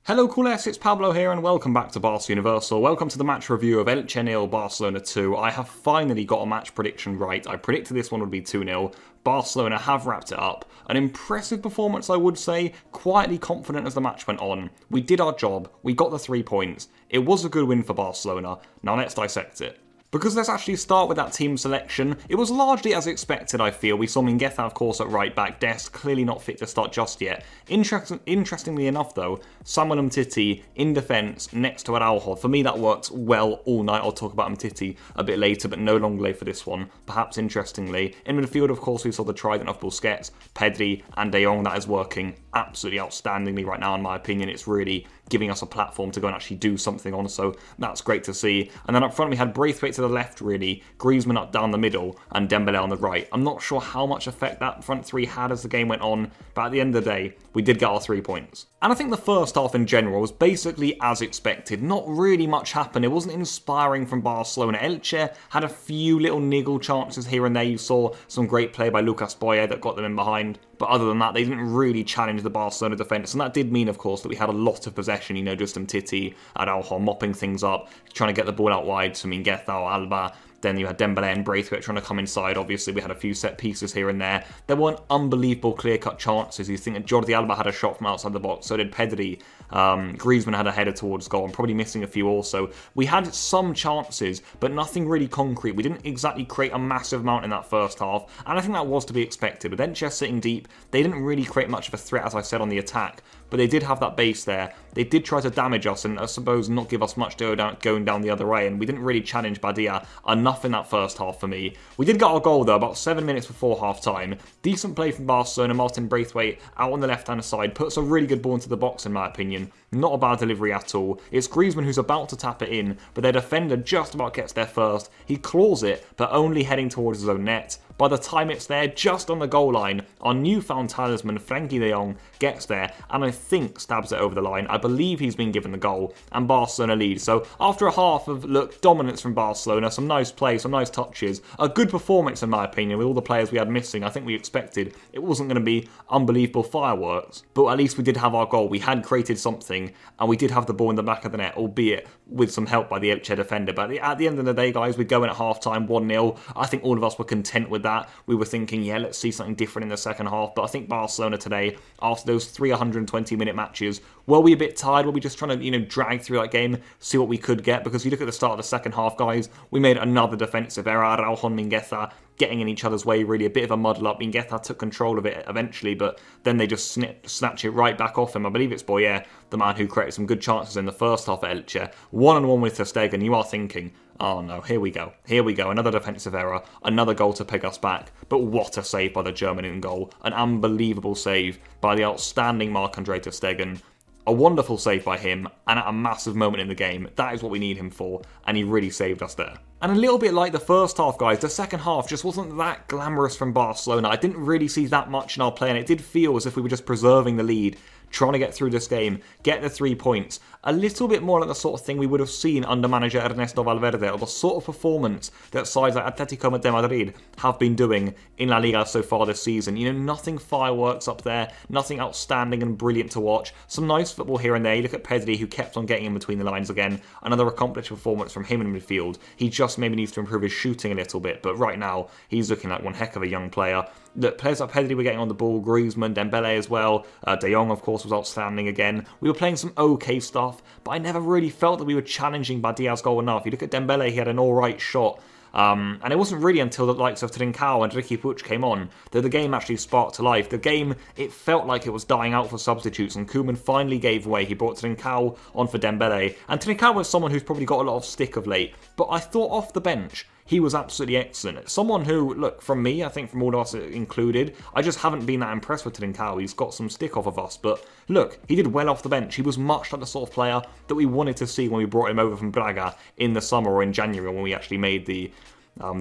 Hello Culers, it's Pablo here and welcome back to Barca Universal. Welcome to the match review of Elche 0, Barcelona 2. I have finally got a match prediction right. I predicted this one would be 2-0. Barcelona have wrapped it up. An impressive performance, I would say, quietly confident as the match went on. We did our job, we got the 3 points. It was a good win for Barcelona. Now let's dissect it. Because let's actually start with that team selection. It was largely as expected, I feel. We saw Mingueza, of course, at right back. Dest clearly not fit to start just yet. Interestingly enough, though, Samuel Umtiti in defence next to Araujo. For me, that works well all night. I'll talk about Umtiti a bit later, but no long delay for this one. Perhaps interestingly. In midfield, of course, we saw the trident of Busquets, Pedri, and De Jong. That is working absolutely outstandingly right now, in my opinion. It's really giving us a platform to go and actually do something on, so that's great to see. And then up front we had Braithwaite to the left, really, Griezmann up down the middle, and Dembele on the right. I'm not sure how much effect that front three had as the game went on, but at the end of the day, we did get our 3 points. And I think the first half in general was basically as expected. Not really much happened. It wasn't inspiring from Barcelona. Elche had a few little niggle chances here and there. You saw some great play by Lucas Boye that got them in behind. But other than that, they didn't really challenge the Barcelona defence. And that did mean, of course, that we had a lot of possession. You know, just Umtiti, Araujo mopping things up, trying to get the ball out wide to Mingueza or Alba. Then you had Dembele and Braithwaite trying to come inside. Obviously, we had a few set pieces here and there. There weren't unbelievable clear-cut chances. You think that Jordi Alba had a shot from outside the box. So did Pedri. Griezmann had a header towards goal. I'm probably missing a few also. We had some chances, but nothing really concrete. We didn't exactly create a massive amount in that first half. And I think that was to be expected. With Elche sitting deep, they didn't really create much of a threat, as I said, on the attack. But they did have that base there. They did try to damage us and, I suppose, not give us much going down the other way. And we didn't really challenge Badia enough in that first half for me. We did get our goal, though, about 7 minutes before half-time. Decent play from Barcelona. Martin Braithwaite out on the left-hand side. Puts a really good ball into the box, in my opinion. Not a bad delivery at all. It's Griezmann who's about to tap it in, but their defender just about gets there first. He claws it, but only heading towards his own net. By the time it's there, just on the goal line, our newfound talisman, Frenkie de Jong, gets there and I think stabs it over the line. I believe he's been given the goal and Barcelona lead. So after a half of, dominance from Barcelona, some nice play, some nice touches, a good performance in my opinion with all the players we had missing. I think we expected it wasn't going to be unbelievable fireworks, but at least we did have our goal. We had created something and we did have the ball in the back of the net, albeit with some help by the Elche defender. But at the end of the day, guys, we're going at half-time 1-0. I think all of us were content with that. We were thinking, yeah, let's see something different in the second half. But I think Barcelona today, after those 320-minute matches, were we a bit tired? Were we just trying to, drag through that game, see what we could get? Because you look at the start of the second half, guys, we made another defensive error. Araujo and Mingueza getting in each other's way, really a bit of a muddle up. Mingueza took control of it eventually, but then they just snatch it right back off him. I believe it's Boye, the man who created some good chances in the first half at Elche. 1-on-1 with ter Stegen. You are thinking, oh no, here we go, another defensive error, another goal to pick us back. But what a save by the German in goal. An unbelievable save by the outstanding Marc-Andre ter Stegen. A wonderful save by him, and at a massive moment in the game. That is what we need him for, and he really saved us there. And a little bit like the first half, guys, the second half just wasn't that glamorous from Barcelona. I didn't really see that much in our play, and it did feel as if we were just preserving the lead, trying to get through this game, get the 3 points. A little bit more like the sort of thing we would have seen under manager Ernesto Valverde, or the sort of performance that sides like Atletico de Madrid have been doing in La Liga so far this season. Nothing fireworks up there, nothing outstanding and brilliant to watch. Some nice football here and there. You look at Pedri, who kept on getting in between the lines again. Another accomplished performance from him in midfield. He just maybe needs to improve his shooting a little bit, but right now, he's looking like one heck of a young player. The players like Pedri were getting on the ball, Griezmann, Dembele as well. De Jong, of course, was outstanding again. We were playing some okay stuff, but I never really felt that we were challenging Badia's goal enough. You look at Dembele, he had an alright shot. And it wasn't really until the likes of Trincao and Riqui Puig came on that the game actually sparked to life. The game, it felt like it was dying out for substitutes, and Koeman finally gave way. He brought Trincao on for Dembele, and Trincao was someone who's probably got a lot of stick of late, but I thought off the bench, he was absolutely excellent. Someone who, look, from me, I think from all of us included, I just haven't been that impressed with Trincao. He's got some stick off of us, but look, he did well off the bench. He was much like the sort of player that we wanted to see when we brought him over from Braga in the summer or in January when we actually made the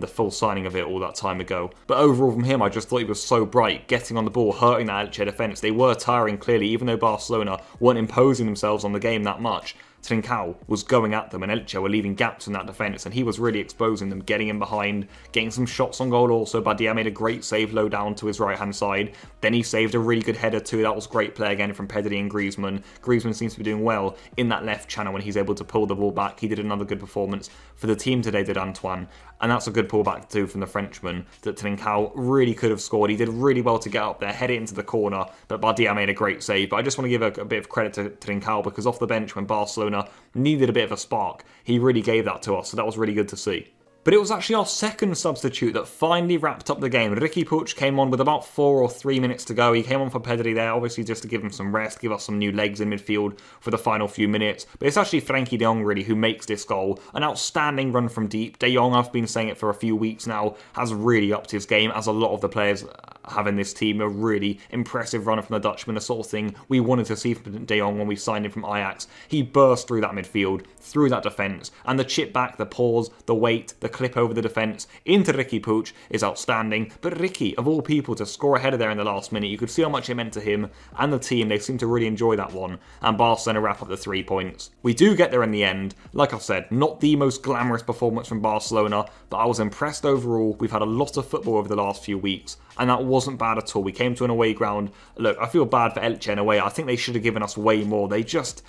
full signing of it all that time ago. But overall from him, I just thought he was so bright, getting on the ball, hurting that Elche defence. They were tiring clearly, even though Barcelona weren't imposing themselves on the game that much. Trincao was going at them and Elche were leaving gaps in that defence, and he was really exposing them, getting in behind, getting some shots on goal also. Badia made a great save low down to his right hand side. Then he saved a really good header too. That was great play again from Pedri and Griezmann. Griezmann seems to be doing well in that left channel when he's able to pull the ball back. He did another good performance for the team today, did Antoine. And that's a good pullback too from the Frenchman that Trincao really could have scored. He did really well to get up there, head it into the corner, but Badia made a great save. But I just want to give a bit of credit to Trincao, because off the bench when Barcelona needed a bit of a spark, he really gave that to us. So that was really good to see. But it was actually our second substitute that finally wrapped up the game. Riqui Puig came on with about 4 or 3 minutes to go. He came on for Pedri there, obviously just to give him some rest, give us some new legs in midfield for the final few minutes. But it's actually Frenkie de Jong really who makes this goal. An outstanding run from deep. De Jong, I've been saying it for a few weeks now, has really upped his game, as a lot of the players have in this team. A really impressive runner from the Dutchman, the sort of thing we wanted to see from De Jong when we signed him from Ajax. He burst through that midfield, through that defence, and the chip back, the pause, the weight, the clip over the defence into Riqui Puig is outstanding. But Ricky, of all people, to score a header there in the last minute, you could see how much it meant to him and the team. They seem to really enjoy that one, and Barcelona wrap up the 3 points. We do get there in the end. Like I said, not the most glamorous performance from Barcelona, but I was impressed overall. We've had a lot of football over the last few weeks, and that wasn't bad at all. We came to an away ground. Look, I feel bad for Elche in a way. I think they should have given us way more. They just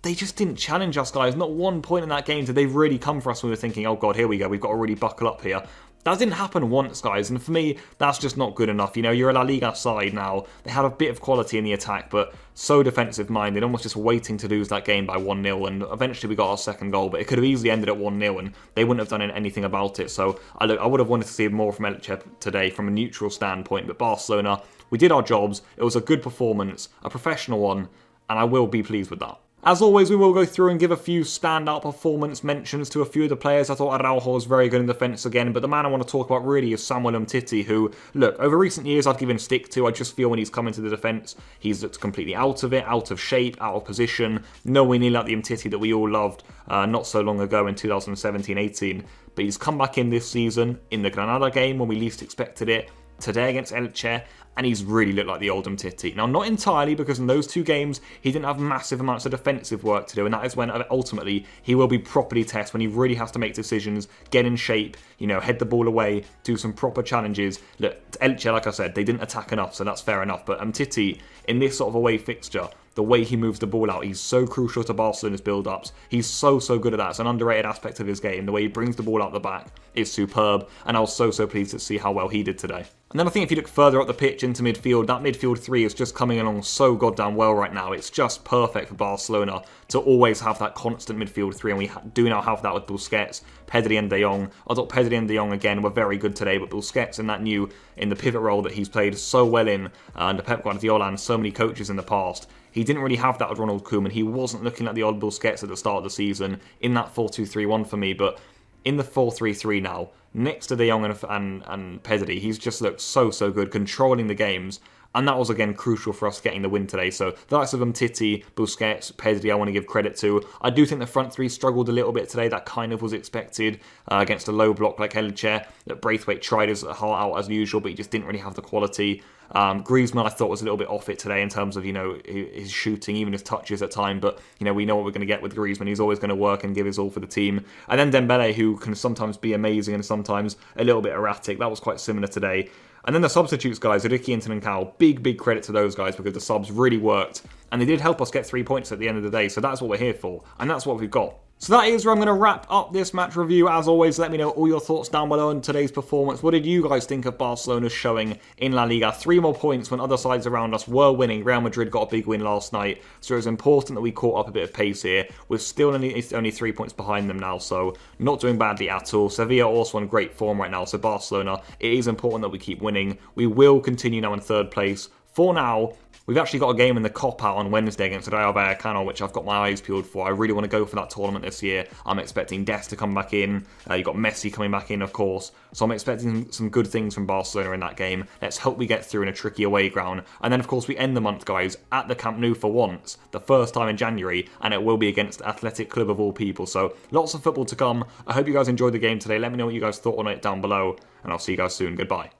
didn't challenge us, guys. Not one point in that game did they really come for us when we were thinking, oh God, here we go, we've got to really buckle up here. That didn't happen once, guys, and for me, that's just not good enough. You know, you're a La Liga side now. They have a bit of quality in the attack, but so defensive-minded, almost just waiting to lose that game by 1-0, and eventually we got our second goal, but it could have easily ended at 1-0, and they wouldn't have done anything about it. So I would have wanted to see more from Elche today from a neutral standpoint, but Barcelona, we did our jobs. It was a good performance, a professional one, and I will be pleased with that. As always, we will go through and give a few standout performance mentions to a few of the players. I thought Araujo was very good in defence again, but the man I want to talk about really is Samuel Umtiti, who, look, over recent years I've given stick to. I just feel when he's come into the defence, he's looked completely out of it, out of shape, out of position, nowhere near like the Umtiti that we all loved not so long ago in 2017-18. But he's come back in this season, in the Granada game when we least expected it, today against Elche, and he's really looked like the old Umtiti. Now, not entirely, because in those 2 games, he didn't have massive amounts of defensive work to do, and that is when ultimately he will be properly tested, when he really has to make decisions, get in shape, you know, head the ball away, do some proper challenges. Look, Elche, like I said, they didn't attack enough, so that's fair enough, but Umtiti, in this sort of away fixture, the way he moves the ball out, he's so crucial to Barcelona's build-ups. He's so good at that. It's an underrated aspect of his game. The way he brings the ball out the back is superb, and I was so pleased to see how well he did today. And then I think if you look further up the pitch into midfield, that midfield 3 is just coming along so goddamn well right now. It's just perfect for Barcelona to always have that constant midfield 3, and we do now have that with Busquets, Pedri and De Jong. I thought Pedri and De Jong again were very good today, but Busquets in the pivot role that he's played so well in under Pep Guardiola and so many coaches in the past, he didn't really have that with Ronald Koeman. He wasn't looking like the old Busquets at the start of the season in that 4-2-3-1 for me, but in the 4-3-3 now, next to De Jong and Pedri, he's just looked so good, controlling the games, and that was again crucial for us getting the win today. So the likes of Umtiti, Busquets, Pedri, I want to give credit to. I do think the front 3 struggled a little bit today. That kind of was expected against a low block like Elche. That Braithwaite tried his heart out as usual, but he just didn't really have the quality. Griezmann, I thought, was a little bit off it today in terms of, you know, his shooting, even his touches at time. But, you know, we know what we're going to get with Griezmann. He's always going to work and give his all for the team. And then Dembele, who can sometimes be amazing and sometimes a little bit erratic. That was quite similar today. And then the substitutes, guys, Riqui and Trincao, big credit to those guys because the subs really worked. And they did help us get 3 points at the end of the day. So that's what we're here for. And that's what we've got. So that is where I'm going to wrap up this match review. As always, let me know all your thoughts down below on today's performance. What did you guys think of Barcelona's showing in La Liga? 3 more points when other sides around us were winning. Real Madrid got a big win last night, so it was important that we caught up a bit of pace here. We're still only 3 points behind them now, so not doing badly at all. Sevilla also in great form right now, so Barcelona, it is important that we keep winning. We will continue now in 3rd place. For now, we've actually got a game in the Cop-Out on Wednesday against Rayo Vallecano, which I've got my eyes peeled for. I really want to go for that tournament this year. I'm expecting Des to come back in. You've got Messi coming back in, of course. So I'm expecting some good things from Barcelona in that game. Let's hope we get through in a tricky away ground. And then, of course, we end the month, guys, at the Camp Nou for once, the first time in January, and it will be against Athletic Club of all people. So lots of football to come. I hope you guys enjoyed the game today. Let me know what you guys thought on it down below, and I'll see you guys soon. Goodbye.